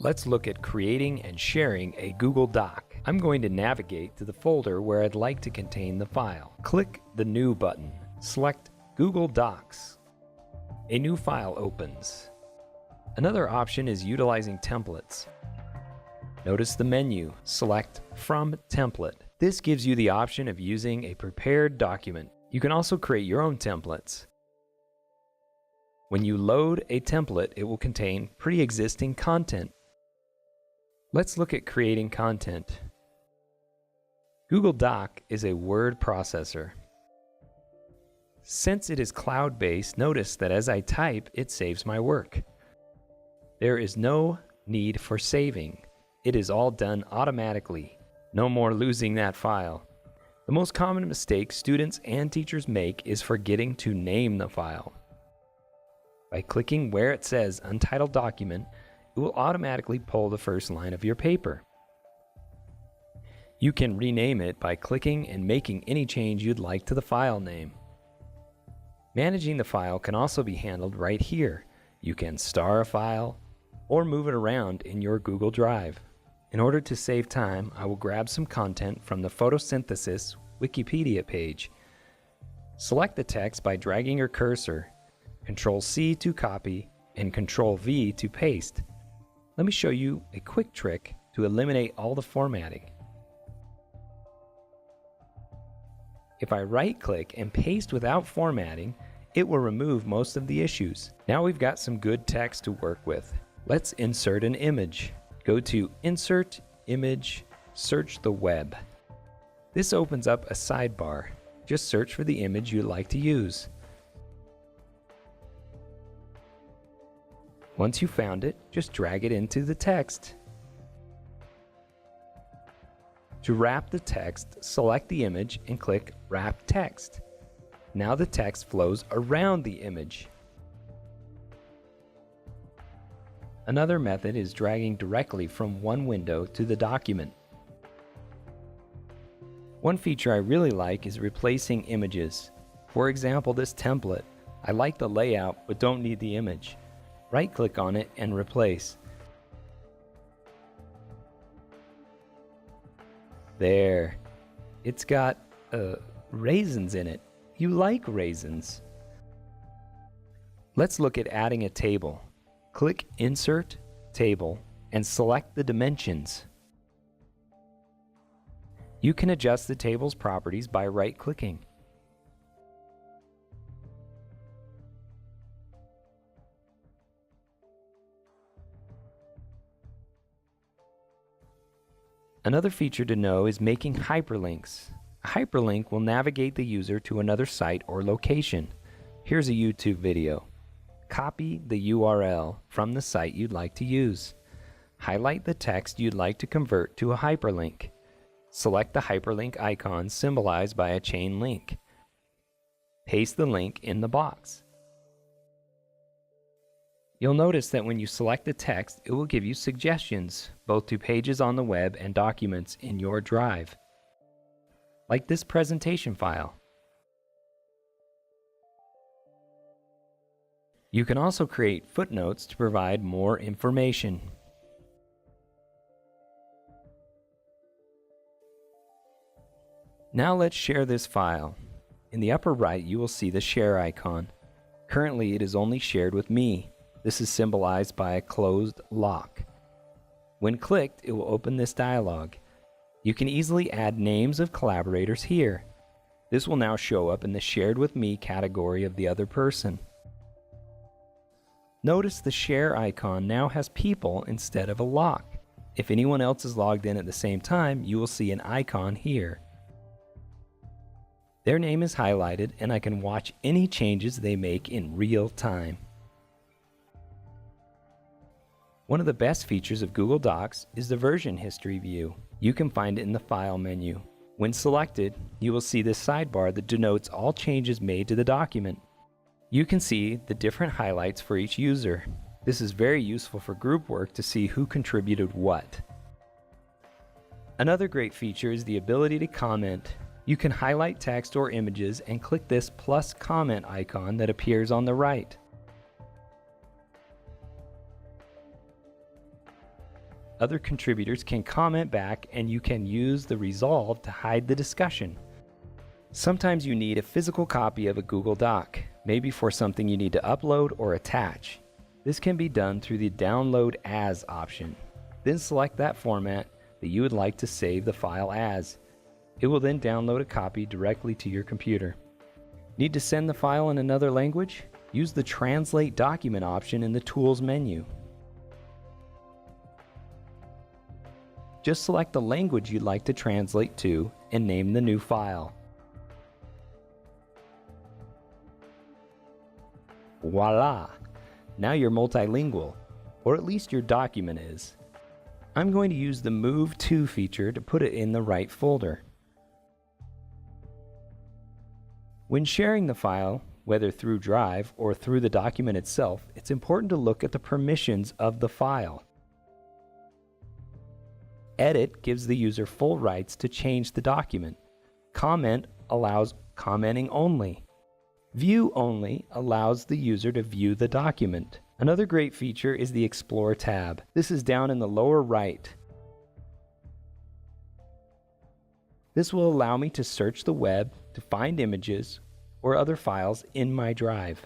Let's look at creating and sharing a Google Doc. I'm going to navigate to the folder where I'd like to contain the file. Click the New button. Select Google Docs. A new file opens. Another option is utilizing templates. Notice the menu. Select From Template. This gives you the option of using a prepared document. You can also create your own templates. When you load a template, it will contain pre-existing content. Let's look at creating content. Google Doc is a word processor. Since it is cloud-based, notice that as I type, it saves my work. There is no need for saving. It is all done automatically. No more losing that file. The most common mistake students and teachers make is forgetting to name the file. By clicking where it says Untitled Document, it will automatically pull the first line of your paper. You can rename it by clicking and making any change you'd like to the file name. Managing the file can also be handled right here. You can star a file or move it around in your Google Drive. In order to save time, I will grab some content from the Photosynthesis Wikipedia page. Select the text by dragging your cursor, Ctrl-C to copy, and Ctrl-V to paste. Let me show you a quick trick to eliminate all the formatting. If I right-click and paste without formatting, it will remove most of the issues. Now we've got some good text to work with. Let's insert an image. Go to Insert, Image, Search the Web. This opens up a sidebar. Just search for the image you'd like to use. Once you found it, just drag it into the text. To wrap the text, select the image and click Wrap Text. Now the text flows around the image. Another method is dragging directly from one window to the document. One feature I really like is replacing images. For example, this template. I like the layout but don't need the image. Right-click on it and replace. There. It's got raisins in it. You like raisins. Let's look at adding a table. Click Insert, Table, and select the dimensions. You can adjust the table's properties by right-clicking. Another feature to know is making hyperlinks. A hyperlink will navigate the user to another site or location. Here's a YouTube video. Copy the URL from the site you'd like to use. Highlight the text you'd like to convert to a hyperlink. Select the hyperlink icon symbolized by a chain link. Paste the link in the box. You'll notice that when you select the text, it will give you suggestions, both to pages on the web and documents in your drive, like this presentation file. You can also create footnotes to provide more information. Now let's share this file. In the upper right, you will see the share icon. Currently, it is only shared with me. This is symbolized by a closed lock. When clicked, it will open this dialog. You can easily add names of collaborators here. This will now show up in the Shared with Me category of the other person. Notice the share icon now has people instead of a lock. If anyone else is logged in at the same time, you will see an icon here. Their name is highlighted and I can watch any changes they make in real time. One of the best features of Google Docs is the version history view. You can find it in the File menu. When selected, you will see this sidebar that denotes all changes made to the document. You can see the different highlights for each user. This is very useful for group work to see who contributed what. Another great feature is the ability to comment. You can highlight text or images and click this plus comment icon that appears on the right. Other contributors can comment back, and you can use the resolve to hide the discussion. Sometimes you need a physical copy of a Google Doc, maybe for something you need to upload or attach. This can be done through the Download As option. Then select that format that you would like to save the file as. It will then download a copy directly to your computer. Need to send the file in another language? Use the Translate Document option in the Tools menu. Just select the language you'd like to translate to and name the new file. Voila! Now you're multilingual, or at least your document is. I'm going to use the Move To feature to put it in the right folder. When sharing the file, whether through Drive or through the document itself, it's important to look at the permissions of the file. Edit gives the user full rights to change the document. Comment allows commenting only. View Only allows the user to view the document. Another great feature is the Explore tab. This is down in the lower right. This will allow me to search the web to find images or other files in my drive.